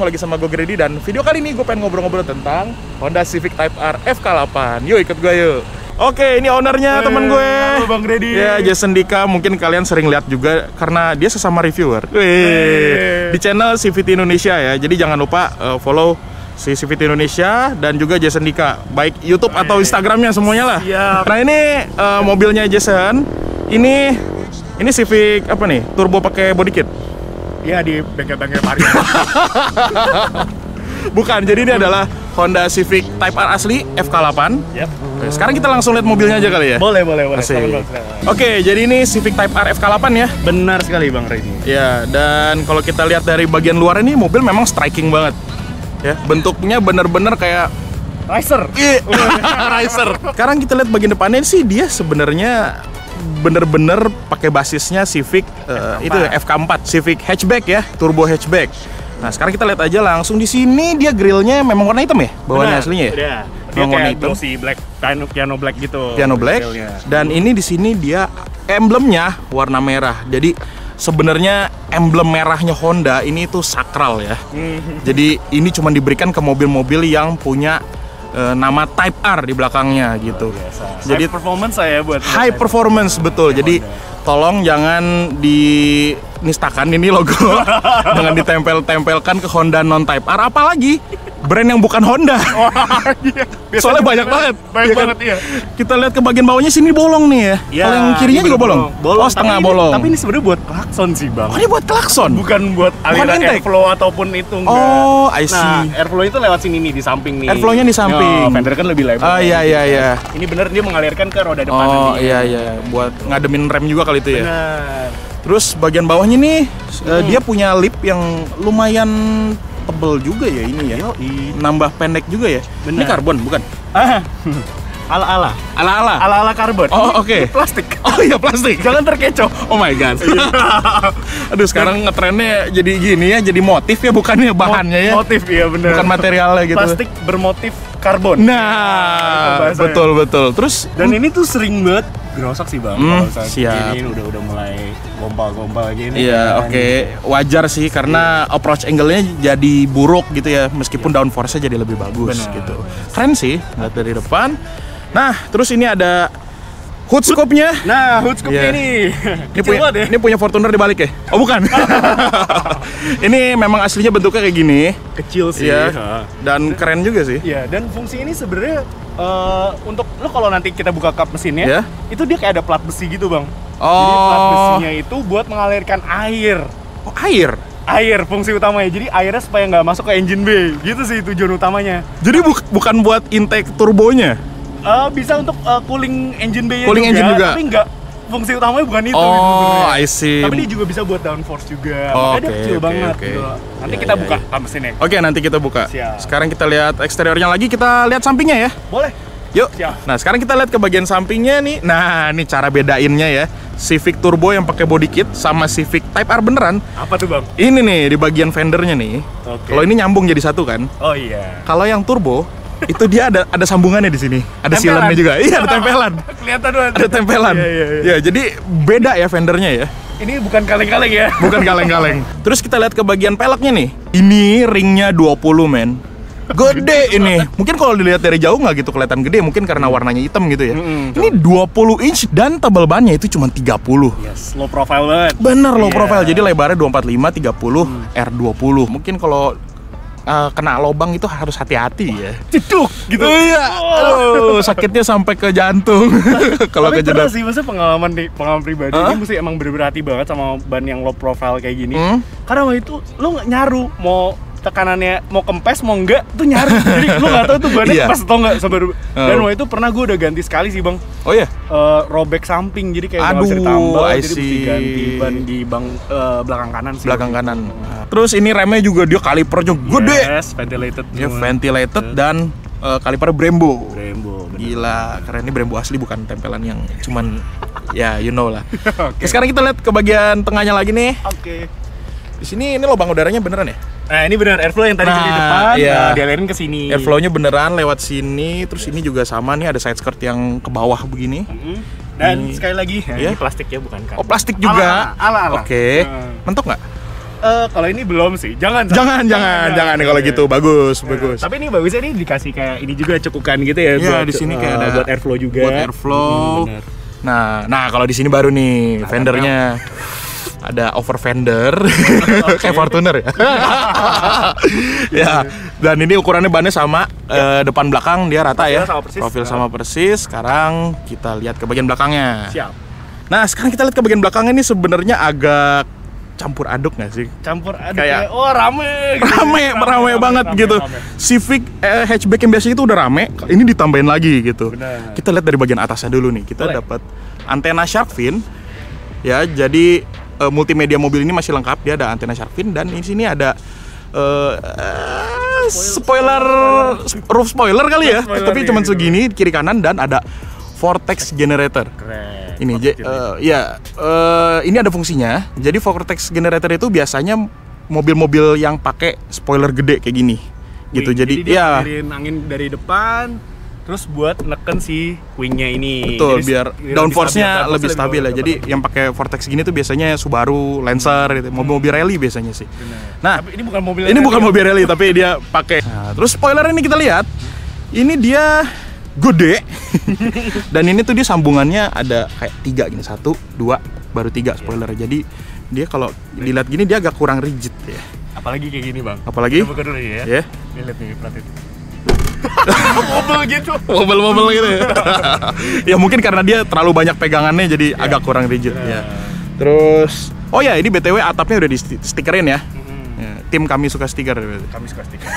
ketemu lagi sama gue Grady. Dan video kali ini gue pengen ngobrol-ngobrol tentang Honda Civic Type R FK8. Yuk ikut gue yuk. Oke, ini ownernya temen gue. Halo Bang Grady. Ya, Jason Dika. Mungkin kalian sering lihat juga karena dia sesama reviewer. Di channel CVT Indonesia ya. Jadi jangan lupa follow si CVT Indonesia dan juga Jason Dika, baik YouTube atau Instagramnya semuanya lah. Siap. Nah ini mobilnya Jason. Ini Civic apa nih? Turbo pakai body kit? Iya, di bengkel-bengkel parkir. Bukan. Jadi ini adalah Honda Civic Type R asli FK8. Yap. Oke, sekarang kita langsung lihat mobilnya aja kali ya. Boleh. Asik. Oke, jadi ini Civic Type R FK8 ya. Benar sekali Bang Grady. Ya, dan kalau kita lihat dari bagian luar ini mobil memang striking banget. Ya, bentuknya bener-bener kayak Racer. Racer. Sekarang kita lihat bagian depannya sih, dia sebenarnya bener-bener pakai basisnya Civic itu FK4, Civic hatchback ya, turbo hatchback. Nah, sekarang kita lihat aja langsung di sini, dia grillnya memang warna hitam ya, bawaannya aslinya ya. Dia warna kayak glossy black, piano black gitu. Piano black. Dan ini di sini dia emblemnya warna merah. Jadi sebenarnya emblem merahnya Honda ini tuh sakral ya. Jadi ini cuma diberikan ke mobil-mobil yang punya nama Type R di belakangnya gitu. Jadi high performance saya buat high performance betul. Jadi tolong jangan dinistakan ini logo. Jangan ditempel-tempelkan ke Honda non Type R, apalagi brand yang bukan Honda. Soalnya banyak banget. Banyak banget iya. Kita lihat ke bagian bawahnya sini bolong nih ya. Kalau yang kirinya juga bolong. Oh, setengah bolong. Tapi ini sebenarnya buat klakson sih, Bang. Oh, ini buat klakson. Bukan buat aliran airflow ataupun itu enggak. Oh, I see. Nah, airflow itu lewat sini nih, di samping nih. Airflow-nya di samping. Fender kan lebih lebar. Oh, iya. Ini bener dia mengalirkan ke roda depan Oh, nanti. iya. Buat ngademin rem juga kali itu ya. Benar. Terus bagian bawahnya nih dia punya lip yang lumayan tebel juga ya ini ya. Nambah pendek juga ya. Bener. Ini karbon bukan? Ala-ala karbon. Oh, oke. Plastik. Oh iya, plastik. Jangan terkecoh. Oh my god. Aduh, sekarang ngetrennya jadi gini ya, jadi motif ya, bukannya bahannya ya. Motif iya bener. Bukan materialnya gitu. Plastik bermotif karbon. Nah, betul. Terus dan ini tuh sering banget gerosok sih Bang. Kalau siap. ini udah mulai gompal-gompal gini. Iya, oke. Wajar sih karena approach angle-nya jadi buruk gitu ya, meskipun downforce-nya jadi lebih bagus gitu. Keren sih lihat dari depan. Nah, terus ini ada hood scope-nya. Nah, hood scope-nya ini ini punya Fortuner di balik ya? Oh, bukan. Ini memang aslinya bentuknya kayak gini. Kecil sih. Ya. Dan keren juga sih. Iya, dan fungsi ini sebenarnya untuk lo kalau nanti kita buka kap mesinnya, itu dia kayak ada plat besi gitu, Bang. Jadi plat besinya itu buat mengalirkan air. Oh, air? Air fungsi utamanya. Jadi airnya supaya nggak masuk ke engine bay. Gitu sih tujuan utamanya. Jadi bukan buat intake turbonya? Bisa untuk cooling engine bay juga, tapi nggak, fungsi utamanya bukan itu. Oh, I see. Tapi dia juga bisa buat downforce juga. Makanya dia kecil banget gitu. Nanti kita buka mesinnya. Oke, nanti kita buka. Siap. Sekarang kita lihat eksteriornya lagi, kita lihat sampingnya ya. Boleh. Yuk. Siap. Nah, sekarang kita lihat ke bagian sampingnya nih. Nah, ini cara bedainnya ya. Civic Turbo yang pakai body kit sama Civic Type R beneran. Apa tuh, Bang? Ini nih di bagian fendernya nih. Kalau ini nyambung jadi satu kan? Oh iya. Kalau yang turbo itu dia ada sambungannya di sini. Ada sealannya juga. Iya, ada tempelan. Kelihatan banget. Ada tempelan. Iya. Ya, jadi beda ya fendernya ya. Ini bukan kaleng-kaleng ya. Bukan kaleng-kaleng. Terus kita lihat ke bagian peleknya nih. Ini ringnya 20 men. Gede ini. Mungkin kalau dilihat dari jauh nggak gitu kelihatan gede, mungkin karena warnanya hitam gitu ya. Ini 20 inch dan tebal bannya itu cuma 30. Yes, low profile banget. Bener low profile. Jadi lebarnya 245 30 R20. Mungkin kalau kena lubang itu harus hati-hati ya. Ceduk gitu. Iya. Aduh, sakitnya sampai ke jantung. Kalau kejedot. Tapi sih maksudnya pengalaman pribadi ini mesti emang berhati banget sama ban yang low profile kayak gini. Karena waktu itu lu nggak nyaru mau tekanannya mau kempes mau enggak tuh nyaru. Jadi lu nggak tahu tuh bannya kempes atau enggak sampai. Dan waktu itu pernah gue udah ganti sekali sih, Bang. Oh iya. Robek samping jadi kayak nggak bisa ditambal, jadi mesti ganti ban di belakang kanan sih. Belakang kanan. Terus ini remnya juga dia kalipernya gede. Yes, ventilated. Ya, ventilated dan kaliper Brembo. Brembo. Gila, keren. Ini Brembo asli bukan tempelan yang cuman ya you know lah. Sekarang kita lihat ke bagian tengahnya lagi nih. Oke. Di sini ini lubang udaranya beneran ya? Nah, ini benar airflow yang tadi di depan, dialirin ke sini. Airflow-nya beneran lewat sini, terus ini juga sama nih ada side skirt yang ke bawah begini. Dan sekali lagi, ini plastik ya bukan kain. Oh, plastik juga. Ala-ala. Oke. Mentok nggak? kalau ini belum sih. Jangan kalau gitu. Bagus. Tapi ini bagusnya nih dikasih kayak ini juga cekukan gitu ya. Iya, di sini kayak ada buat airflow juga. Buat airflow. Nah, kalau di sini baru nih fendernya ada over fender kayak Fortuner ya. Ya, dan ini ukurannya bannya sama, depan belakang dia rata ya. Profil sama persis. Sekarang kita lihat ke bagian belakangnya. Siap. Nah, sekarang kita lihat ke bagian belakangnya ini sebenarnya agak campur aduk nggak sih? Campur aduk kayak rame gitu. rame banget gitu. Civic hatchback yang biasanya itu udah rame, ini ditambahin lagi gitu. Benar. Kita lihat dari bagian atasnya dulu nih. Kita dapat antena shark fin. Ya, jadi multimedia mobil ini masih lengkap. Dia ada antena shark fin dan di sini ada spoiler roof spoiler kali ya. Tapi cuma segini kiri kanan dan ada vortex generator. Keren. Ini ini ada fungsinya. Jadi vortex generator itu biasanya mobil-mobil yang pakai spoiler gede kayak gini. Gitu. Jadi dia ngalirin angin dari depan terus buat neken si wingnya ini. Betul, biar downforce-nya lebih stabil ya. Jadi yang pakai vortex gini tuh biasanya Subaru, Lancer gitu. Mobil-mobil rally biasanya sih. Benar. Nah, tapi ini bukan mobil rally tapi dia pakai. Nah, terus spoiler ini kita lihat. Ini dia gede. Dan ini tuh dia sambungannya ada kayak 3 gini, 1, 2, baru 3 spoiler. Jadi dia kalau dilihat gini dia agak kurang rigid ya. Apalagi kayak gini, Bang. Apalagi? Kita buka dulu ya. Ya. Ini lihat nih, perhatiin. Mobil gitu. Mobil gitu ya. Ya mungkin karena dia terlalu banyak pegangannya jadi agak kurang rigid ya. Terus ini BTW atapnya udah di stikerin ya. Ya, tim kami suka stiker. Kami suka stiker.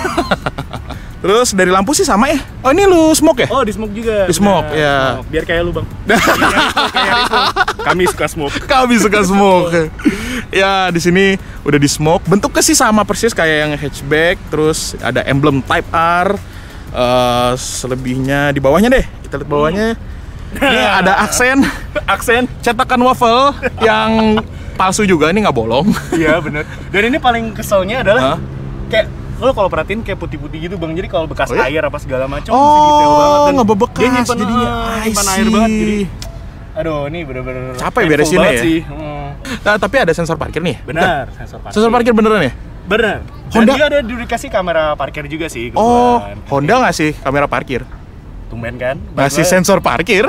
Terus dari lampu sih sama ya. Oh, ini lu smoke ya? Oh, di smoke juga. Di smoke ya. Biar kayak lu, Bang. Kami suka smoke. Kami suka smoke. Ya, di sini udah di smoke. Bentuknya sih sama persis kayak yang hatchback. Terus ada emblem Type R. Selebihnya di bawahnya deh. Kita lihat bawahnya. Ini ada aksen cetakan waffle yang palsu juga, ini nggak bolong. Iya, bener. Dan ini paling keselnya adalah kayak lo kalau perhatiin kayak putih-putih gitu, Bang. Jadi kalau bekas air apa segala macam masih detail banget dan nggak bebekas dia nyimpen air banget. Jadi aduh, ini bener-bener capek beresinnya ya. Sih. Nah, tapi ada sensor parkir nih. Benar, sensor parkir beneran ya? Bener. Dan dia ada dikasih kamera parkir juga sih. Oh, Honda ngasih kamera parkir. Tumben kan? Ngasih sensor parkir.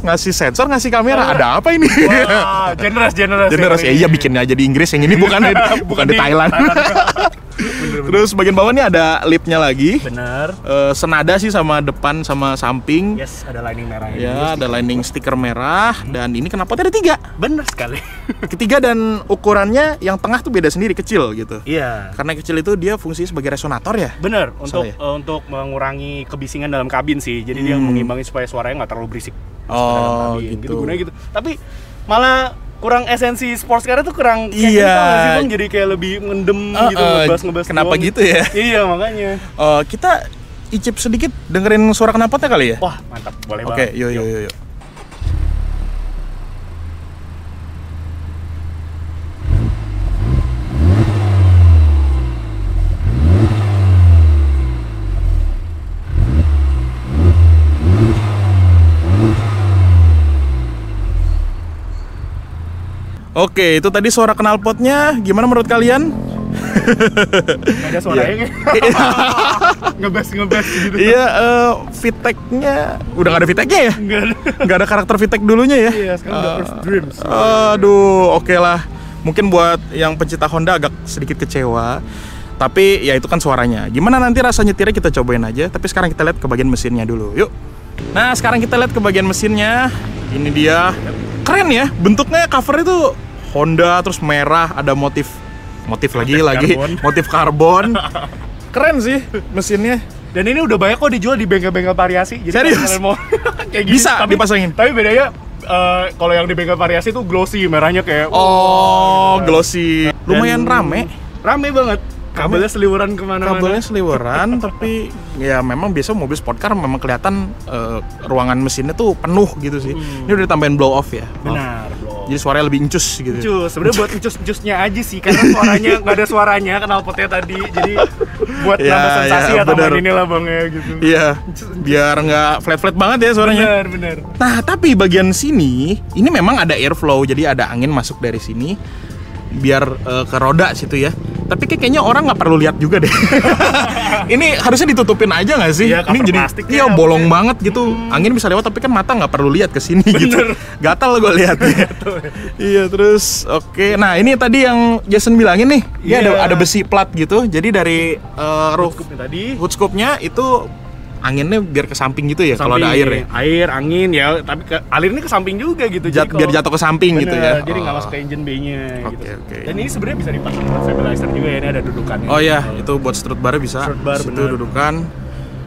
Ngasih sensor, ngasih kamera. Ada apa ini? Wah, generous ya. Iya, bikinnya aja di Inggris yang ini bukan di Thailand. Terus bagian bawah nih ada lipnya lagi. Bener. Senada sih sama depan sama samping. Yes, ada lining merah ini. Ya, ada lining stiker merah. Dan ini knalpotnya ada 3. Bener sekali. Ketiga, dan ukurannya yang tengah tuh beda sendiri, kecil gitu. Iya. Karena kecil itu dia fungsinya sebagai resonator ya. Bener. Untuk mengurangi kebisingan dalam kabin sih. Jadi dia mengimbangi supaya suaranya nggak terlalu berisik. Oh, gitu. Gunanya gitu. Tapi malah kurang esensi sports car itu kurang kayak iya. Gitu sih, Bang. Jadi kayak lebih ngendem gitu, ngebas kenapa doang. gitu ya? Iya, makanya. Kita icip sedikit dengerin suara knalpotnya kali ya? Wah, mantap. Boleh banget. Oke, yuk. Oke, itu tadi suara knalpotnya. Gimana menurut kalian? Nggak ada suaranya ngebas gitu. Iya, VTEC-nya udah nggak ada VTEC-nya ya? Nggak ada karakter VTEC dulunya ya? Iya, sekarang udah Earth Dreams. Aduh, oke lah. Mungkin buat yang pencinta Honda agak sedikit kecewa. Tapi ya itu kan suaranya. Gimana nanti rasa nyetirnya kita cobain aja. Tapi sekarang kita lihat ke bagian mesinnya dulu. Yuk. Nah, sekarang kita lihat ke bagian mesinnya. Ini dia. Keren ya, bentuknya cover itu Honda, terus merah, ada motif karbon. Keren sih mesinnya. Dan ini udah banyak kok dijual di bengkel-bengkel variasi. Jadi serius? Mau kayak gini, bisa dipasangin. Tapi bedanya kalau yang di bengkel variasi itu glossy, merahnya kayak glossy. Lumayan rame banget. Kabelnya seliweran kemana-mana. Tapi ya memang biasa mobil sport car memang kelihatan ruangan mesinnya tuh penuh gitu sih. Ini udah ditambahin blow off ya. Benar, blow off. Jadi suaranya lebih encus gitu. Sebenarnya buat encus-encusnya aja sih, karena suaranya nggak ada suaranya knalpotnya tadi. Jadi buat nambah sensasi ya tambahin inilah Bang ya gitu. Iya, biar nggak flat-flat banget ya suaranya. Benar. Nah, tapi bagian sini ini memang ada airflow, jadi ada angin masuk dari sini. biar ke roda situ ya. Tapi kayaknya orang nggak perlu lihat juga deh. Ini harusnya ditutupin aja nggak sih? Iya, ini jadi iya bolong banget gitu. Angin bisa lewat tapi kan mata nggak perlu lihat ke sini gitu. Gatal gue lihat. Iya terus oke. Nah ini tadi yang Jason bilangin nih, ya ada besi plat gitu. Jadi dari hood scoop-nya itu anginnya biar ke samping gitu ya kalau ada air ya. Air, angin ya, tapi alirnya ke samping juga gitu. Biar jatuh ke samping gitu ya. Jadi nggak masuk ke engine bay-nya gitu. Okay. Dan ini sebenarnya bisa dipasang buat stabilizer juga ya, ini ada dudukannya. Oh iya, itu buat strut bar bisa. Strut bar, itu dudukan.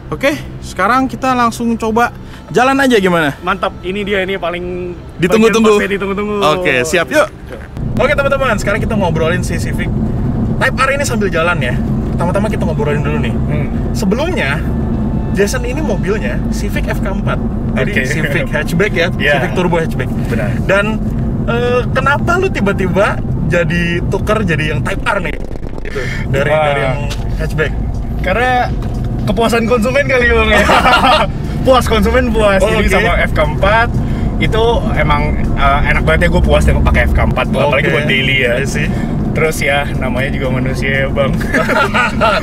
Oke, sekarang kita langsung coba jalan aja gimana? Mantap, ini dia ini paling ditunggu-tunggu. Oke, siap yuk. Oke teman-teman, sekarang kita ngobrolin si Civic Type R ini sambil jalan ya. Pertama-tama kita ngobrolin dulu nih. Sebelumnya Jason ini mobilnya Civic FK4, jadi Civic hatchback ya, Civic turbo hatchback. Benar. Dan kenapa lu tiba-tiba jadi tuker jadi yang Type R nih? Gitu. Dari yang hatchback. Karena kepuasan konsumen kali Bang ya. Konsumen puas. Jadi sama FK4 itu emang enak banget ya, gue puas dengan pakai FK4 apalagi buat daily ya. Terus ya namanya juga manusia ya Bang.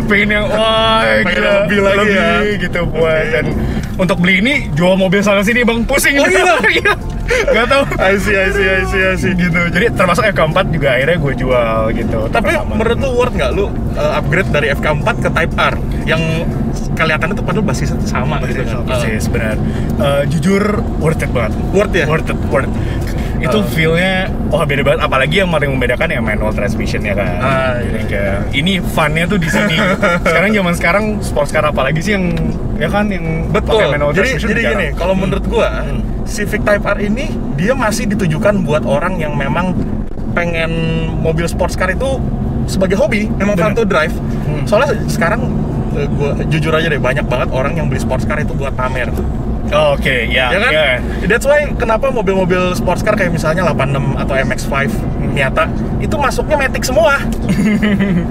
Pengen yang lebih lagi ya gitu puas. Dan untuk beli ini jual mobil sana sini Bang pusing. Gak tau. I see gitu. Jadi termasuk FK4 juga akhirnya gue jual gitu. Tapi menurut lu worth nggak lu upgrade dari FK4 ke Type R yang kelihatannya tuh padahal basisnya tuh sama gitu kan? Persis benar. Jujur worth it banget. Worth it. Itu feel-nya beda banget, apalagi yang paling membedakan ya manual transmission ya kan. Jadi kayak ini fun-nya tuh di sini. Sekarang sports car apalagi sih yang ya kan yang betul. Jadi gini, kalau menurut gua Civic Type R ini dia masih ditujukan buat orang yang memang pengen mobil sports car itu sebagai hobi, memang fun to drive. Soalnya sekarang gua jujur aja deh, banyak banget orang yang beli sports car itu buat pamer. Oke, ya kan? That's why kenapa mobil-mobil sports car kayak misalnya 86 atau MX-5 Miata itu masuknya matic semua.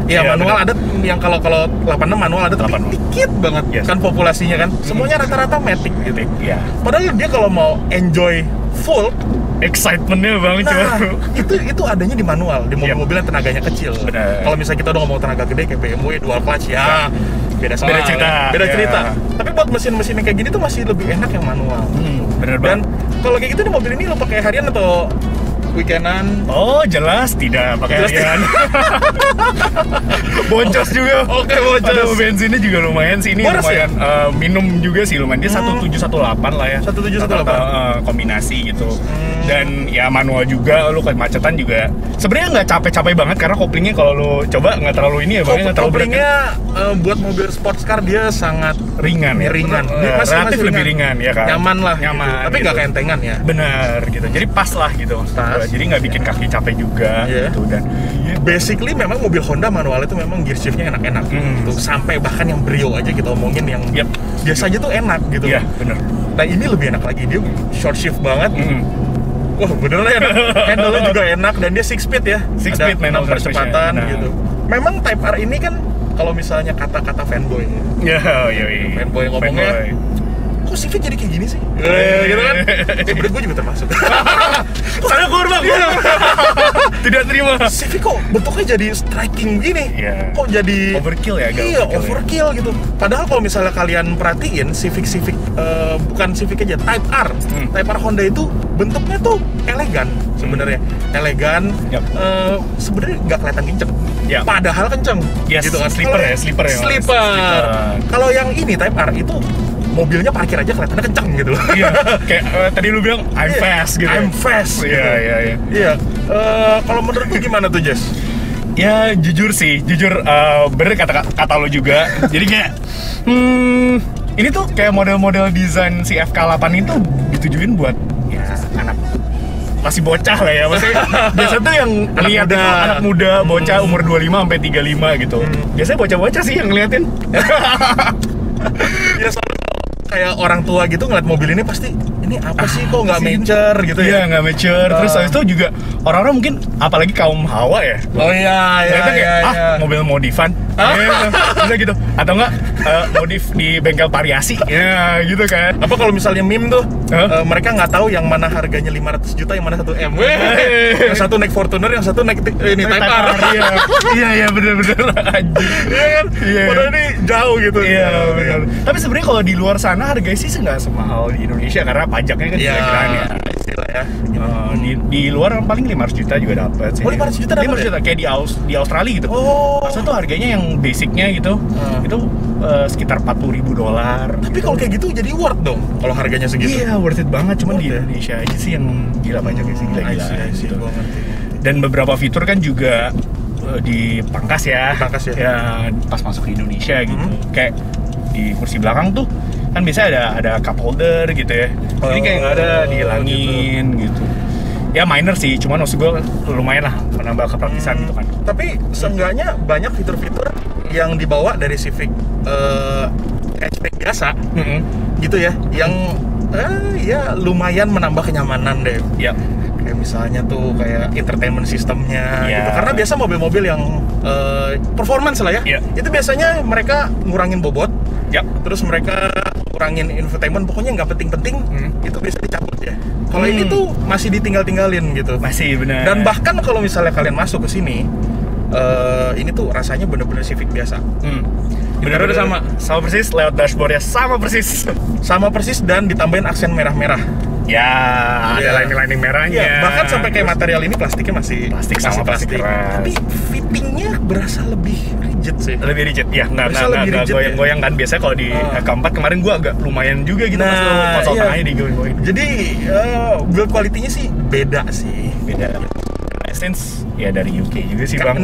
Manual ada yang kalau 86 manual ada tapi dikit banget kan populasinya kan. Semuanya rata-rata matic gitu. Padahal dia kalau mau enjoy full excitementnya Bang, itu adanya di manual, di mobil-mobil yang tenaganya kecil. Kalau misalnya kita udah ngomong tenaga gede kayak BMW dual clutch ya beda cerita. Tapi buat mesin-mesin yang kayak gini tuh masih lebih enak yang manual. Bener Dan banget. kalau kayak gitu di mobil ini lo pakai harian atau weekendan? Oh jelas tidak pakai harian. Boncos juga. Oke, boncos. Ada bensinnya juga lumayan sih, ini Boros lumayan minum juga sih lumayan. Dia 1718 lah ya. 1718 kombinasi gitu. Dan ya manual juga, lu kemacetan juga sebenarnya nggak capek-capek banget karena koplingnya kalau lu coba nggak terlalu ini ya Bang, nggak terlalu berat. Koplingnya buat mobil sports car dia sangat ringan ya. Relatif lebih ringan ya kan. Nyaman lah. Nyaman. Gitu. Tapi nggak keentengan ya. Benar gitu. Jadi pas lah gitu. Jadi nggak bikin kaki capek juga gitu. Dan basically memang mobil Honda manual itu memang gear shiftnya enak-enak gitu. Sampai bahkan yang Brio aja kita omongin yang biasa aja tuh enak gitu. Iya benar. Nah ini lebih enak lagi, dia short shift banget. Wah beneran enak. Handle-nya juga enak dan dia 6 speed ya. 6 speed manual percepatan gitu. Memang Type R ini kan kalau misalnya kata-kata fanboy. Fanboy ngomongnya, kok Civic jadi kayak gini sih? Gitu kan? Sebenernya gue juga termasuk. Saya korban. Tidak terima. Civic kok bentuknya jadi striking gini? Kok jadi overkill ya? Iya, overkill gitu. Padahal kalau misalnya kalian perhatiin Civic bukan Civic aja, Type R. Type R Honda itu bentuknya tuh elegan sebenarnya. Elegan. Sebenarnya nggak kelihatan kenceng. Padahal kenceng. Gitu kan? Sleeper. Kalau yang ini Type R itu mobilnya parkir aja kelihatannya kenceng gitu loh. Kayak tadi lu bilang I'm fast gitu. I'm fast. Iya. Kalau menurut lu gimana tuh, Jess? Ya jujur bener kata lo juga. Jadi kayak ini tuh kayak model-model desain si FK8 itu ditujuin buat ya anak masih bocah lah ya, maksudnya biasa tuh yang ngeliat anak muda bocah umur 25 sampai 35 gitu. Biasanya bocah-bocah sih yang ngeliatin. Ya soalnya kayak orang tua gitu ngeliat mobil ini pasti ini apa sih kok nggak mature gitu ya? Iya, nggak mature. Terus habis itu juga orang-orang mungkin apalagi kaum hawa ya. Oh iya, Ternyata kayak mobil modifan. Bisa gitu. Atau enggak modif di bengkel variasi. Ya, gitu kan. Apa kalau misalnya meme tuh, mereka nggak tahu yang mana harganya 500 juta, yang mana 1 M. Yang satu naik Fortuner, yang satu naik ini Type R. Iya, bener-bener. Iya kan? Padahal ini jauh gitu. Iya, benar. Tapi sebenarnya kalau di luar sana harganya sih nggak semahal di Indonesia karena pajaknya kan gila-gilaan ya. Istilah ya. Di luar paling 500 juta juga dapat sih. Oh, 500 juta dapat 500 juta kayak di Australia gitu. Oh. Masa tuh harganya yang basicnya gitu. Itu sekitar $40.000. Tapi kalau kayak gitu jadi worth dong kalau harganya segitu. Iya, worth it banget. Cuman di Worth it. Indonesia aja sih yang gila pajaknya sih gila-gila. I see, gua ngerti. Dan beberapa fitur kan juga dipangkas ya. Dipangkas ya. Ya pas masuk ke Indonesia gitu. Kayak di kursi belakang tuh kan biasanya ada cup holder gitu ya. Ini kayak nggak ada, dihilangin gitu. Ya minor sih, cuman maksud gue lumayan lah menambah kepraktisan gitu kan. Tapi seenggaknya banyak fitur-fitur yang dibawa dari Civic hatchback biasa gitu ya, yang ya lumayan menambah kenyamanan deh. Ya. Kayak misalnya tuh kayak entertainment sistemnya gitu. Karena biasa mobil-mobil yang performance lah ya. Itu biasanya mereka ngurangin bobot. Terus mereka kurangin infotainment, pokoknya nggak penting-penting, itu bisa dicabut ya. Kalau ini tuh masih ditinggal-tinggalin gitu. Masih benar. Dan bahkan kalau misalnya kalian masuk ke sini, ini tuh rasanya bener-bener Civic biasa. Bener-bener sama persis, layout dashboardnya sama persis dan ditambahin aksen merah-merah. Ya, ada lining-lining merahnya. Ya, bahkan sampai kayak material ini plastiknya masih plastik. Tapi fittingnya berasa lebih rigid sih. Lebih rigid, ya. Nggak Goyang-goyang kan. Biasanya kalau di keempat kemarin gua agak lumayan juga gitu pas konsol tengahnya digoyang-goyang. Jadi build quality-nya sih beda sih. Beda. Essence ya dari UK juga sih bang.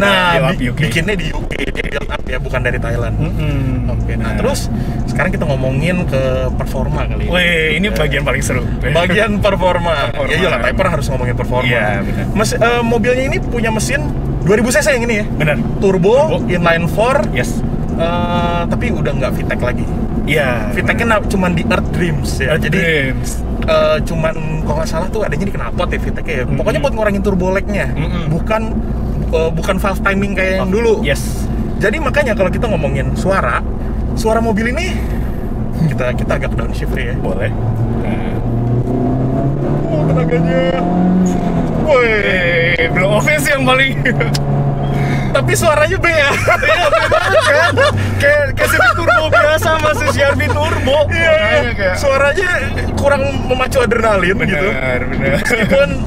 Bikinnya di UK, dia build up ya, bukan dari Thailand. Oke, nah terus sekarang kita ngomongin ke performa kali. Wih, ini bagian paling seru. Bagian performa. Ya iyalah, Typer harus ngomongin performa. Iya, benar. Mobilnya ini punya mesin 2000 cc yang ini ya. Benar. Turbo, inline 4. Yes. Tapi udah nggak VTEC lagi. Iya. VTEC-nya cuma di Earth Dreams ya. Jadi cuman kalau nggak salah tuh adanya di knalpot ya VTEC ya. Pokoknya buat ngurangin turbo lag-nya. Bukan valve timing kayak yang dulu. Yes. Jadi makanya kalau kita ngomongin suara mobil ini kita agak downshift ya. Boleh. Tenaganya. Woi, belum office yang paling. Tapi suaranya B ya. Iya, kan? Kayak Civic Turbo biasa masih CR-V Turbo. Iya. Suaranya kurang memacu adrenalin gitu. Benar.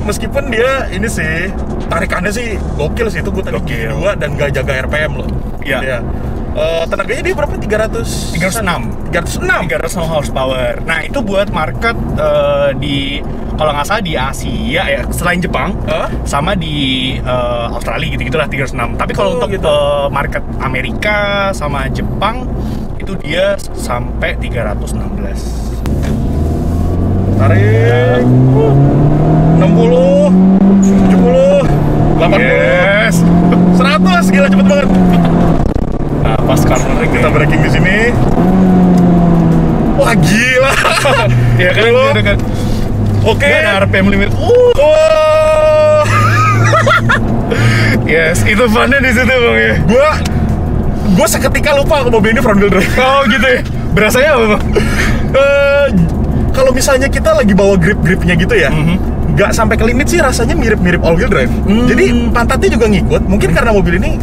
Meskipun dia ini sih tarikannya sih gokil sih, itu gue tadi gigi 2 dan gak jaga RPM loh. Iya. Tenaganya dia berapa? 306 horsepower. Nah, itu buat market di kalau nggak salah di Asia ya, selain Jepang, sama di Australia gitu-gitulah 306. Tapi kalau untuk market Amerika sama Jepang itu dia sampai 316. Tarik. 60, 70, 80. Yes. 100, gila cepet banget. Nah, pas cornering Kita braking di sini. Wah, gila. Ya kan, gitu kan. Oke. Ada RPM limit. Yes, itu funnya di situ bang ya. Gua seketika lupa kalau mobil ini front wheel drive. Oh gitu ya. Berasanya apa bang? Kalau misalnya kita lagi bawa grip-gripnya gitu ya, nggak sampai ke limit sih, rasanya mirip-mirip all wheel drive. Jadi pantatnya juga ngikut. Mungkin karena mobil ini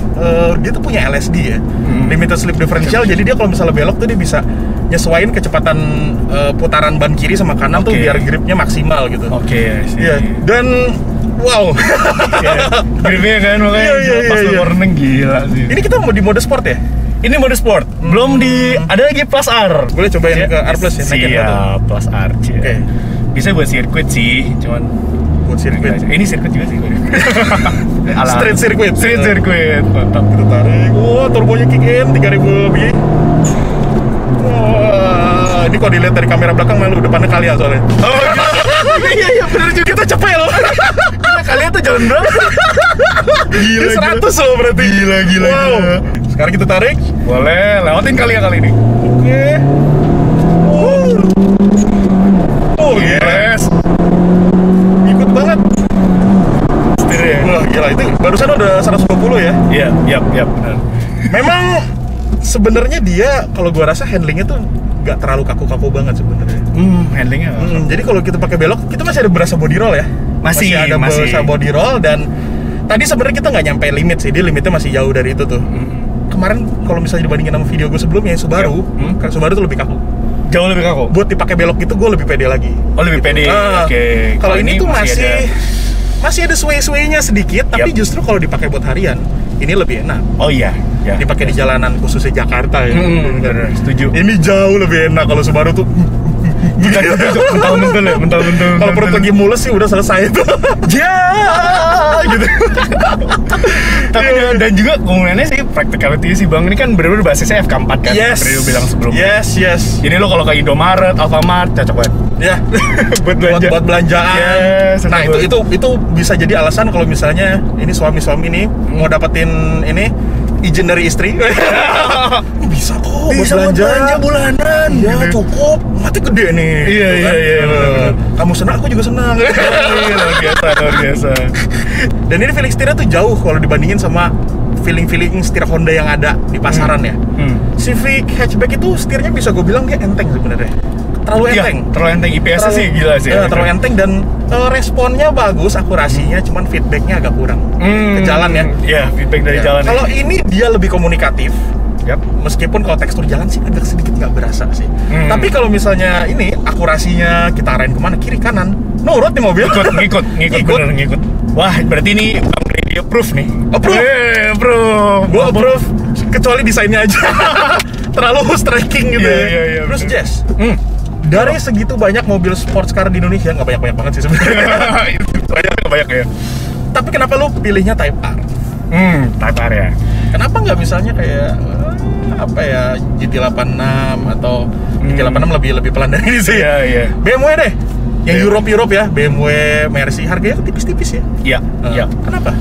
dia tuh punya LSD ya, limited slip differential. Jadi dia kalau misalnya belok tuh dia bisa nyesuaiin kecepatan putaran ban kiri sama kanan tuh biar gripnya maksimal gitu. Iya. Dan wow. Gripnya kan makanya pas warning gila sih. Ini kita mau di mode sport ya? Ini mode sport. Belum ada lagi plus R. Boleh cobain ke R plus ya? Siap, plus R. Oke. Bisa buat sirkuit sih, cuman buat sirkuit. Ini sirkuit juga sih. Street circuit. Mantap. Kita tarik. Turbonya kick in 3000 lebih. Wah, ini kalau dilihat dari kamera belakang malu depannya Kalia soalnya. Oh iya benar juga. Kita cepet loh. Kalia tuh jalan berapa? Gila, 100 loh berarti. Gila. Sekarang kita tarik. Boleh, lewatin Kalia kali ini. Oke. Yes. Iya benar. Memang sebenarnya dia kalau gua rasa handlingnya tuh nggak terlalu kaku-kaku banget sebenarnya. Handlingnya. Jadi kalau kita pakai belok, kita masih ada berasa body roll ya. Masih ada berasa body roll, dan tadi sebenarnya kita nggak nyampe limit sih. Dia limitnya masih jauh dari itu tuh. Kemarin kalau misalnya dibandingin sama video gue sebelumnya Subaru, kan Subaru tuh lebih kaku. Jauh lebih kaku. Buat dipakai belok gitu gue lebih pede lagi. Oh, lebih pede. Oke. Kalau ini tuh masih ada sway-swaynya sedikit, tapi justru kalau dipakai buat harian ini lebih enak. Oh iya. Ya. Dipakai di jalanan khususnya Jakarta ya. Bener, setuju. Ini jauh lebih enak. Kalau Subaru tuh mental-mental. Kalau perut lagi mules sih udah selesai itu. Gitu. Tapi dan juga kemudiannya sih practicality sih Bang, ini kan bener-bener basisnya FK4 kan. Seperti lu bilang sebelumnya. Yes. Jadi lo kalau ke Indomaret, Alfamart cocok banget. Ya. buat belanjaan. Yes, nah, itu bisa jadi alasan kalau misalnya ini suami-suami nih mau dapetin ini izin dari istri. Bisa kok belanja bulanan. Ya cukup, mati gede nih. Iya. Kamu senang, aku juga senang. Luar biasa. Dan ini feeling setirnya tuh jauh kalau dibandingin sama feeling setir Honda yang ada di pasaran ya. Civic hatchback itu setirnya bisa gue bilang dia enteng sebenarnya. Terlalu enteng. IPS sih gila sih. Terlalu enteng dan responnya bagus, akurasinya, cuman feedbacknya agak kurang ke jalan ya. Iya, feedback dari jalan. Kalau ini dia lebih komunikatif. Meskipun kalau tekstur jalan sih agak sedikit nggak berasa sih. Tapi kalau misalnya ini akurasinya kita arahin kemana, kiri kanan, nurut nih mobil. Ngikut. Wah, berarti ini Bang Grady approve nih. Approve. Gua approve. Kecuali desainnya aja terlalu striking gitu. Iya. Terus Jess, dari segitu banyak mobil sports car di Indonesia, nggak banyak banget sih sebenarnya. banyak ya. Tapi kenapa lu pilihnya Type R? Type R ya. Kenapa nggak misalnya kayak GT86 atau GT86 lebih pelan dari ini sih? Iya. BMW deh. Yang Europe ya, BMW, Mercy, harganya tipis-tipis ya. Iya. Kenapa?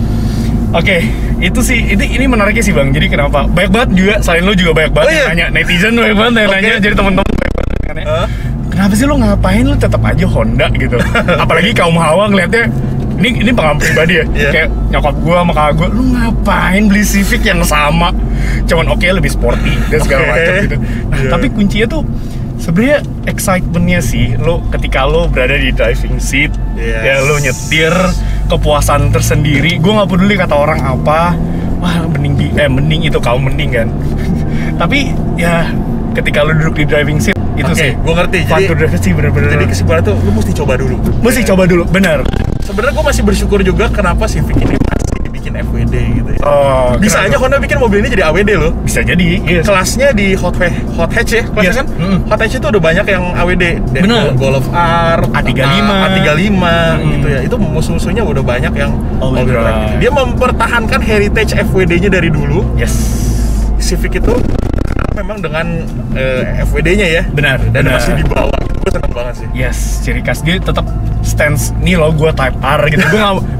Oke, itu sih ini menariknya sih Bang. Jadi kenapa? Banyak banget juga, selain lo juga banyak banget yang nanya, netizen banyak banget yang nanya, jadi teman-teman banyak banget yang nanya. Kenapa sih lo ngapain lo tetap aja Honda gitu? Apalagi kaum hawa ngeliatnya ini pengalaman pribadi ya. Kayak nyokap gue sama kakak gue, lu ngapain beli Civic yang sama? Cuman lebih sporty dan segala macam gitu. Nah, tapi kuncinya tuh sebenarnya excitementnya sih lo ketika lo berada di driving seat, ya lo nyetir, kepuasan tersendiri. Gue nggak peduli kata orang apa, wah mending itu kaum mending kan. Tapi ya ketika lo duduk di driving seat itu sih. Gue ngerti. Fun to drive sih bener-bener. Jadi kesimpulan tuh lo mesti coba dulu. Benar. Sebenarnya gue masih bersyukur juga kenapa Civic ini masih dibikin FWD gitu ya. Bisa aja Honda bikin mobil ini jadi AWD loh. Bisa jadi. Kelasnya di hot hatch ya, kelasnya kan. Hot hatch itu udah banyak yang AWD. Golf R, A35 gitu ya. Itu musuh-musuhnya udah banyak yang all-wheel drive gitu. Dia mempertahankan heritage FWD-nya dari dulu. Yes. Civic itu memang dengan FWD-nya ya. Benar. Dan masih di bawah. Gue senang banget sih. Yes, ciri khas dia tetap stance nih loh, gue Type R gitu.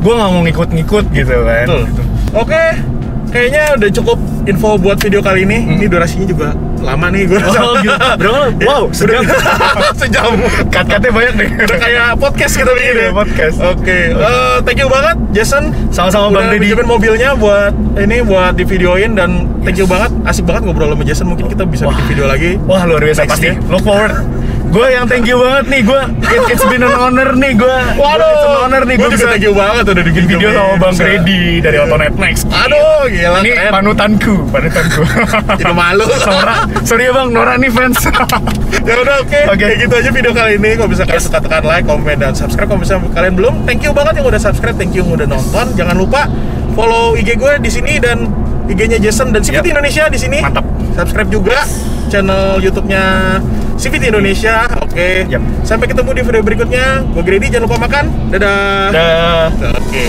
gue nggak mau ngikut-ngikut gitu kan. Betul. Gitu. Oke, kayaknya udah cukup info buat video kali ini. Ini durasinya juga lama nih gue. Gitu. Berapa? Wow, sejam. Sejam. Cut-cutnya banyak nih. Udah kayak podcast gitu begini. Podcast. Oke. Thank you banget Jason. Sama-sama Bang Deddy. Udah mobilnya buat di videoin, dan thank you banget. Asik banget ngobrol sama Jason. Mungkin kita bisa bikin video lagi. Wah, luar biasa pasti. Look forward. Gue yang thank you banget nih, it's been an honor nih, gue bisa thank you banget udah bikin video sama Bang Grady dari Autonet Next. Aduh, gila. Ini panutanku. Jadi malu. Sorry ya Bang, Nora nih fans. Ya udah, oke. Kayak gitu aja video kali ini. Kalau bisa kalian suka, tekan like, komen, dan subscribe. Kalau misalnya kalian belum, thank you banget yang udah subscribe, thank you yang udah nonton. Jangan lupa follow IG gue di sini dan IG-nya Jason dan Civic Indonesia di sini. Mantap. Subscribe juga channel YouTube-nya Civic Indonesia. Oke. Sampai ketemu di video berikutnya. Gue Grady, jangan lupa makan. Dadah. Dadah. Oke.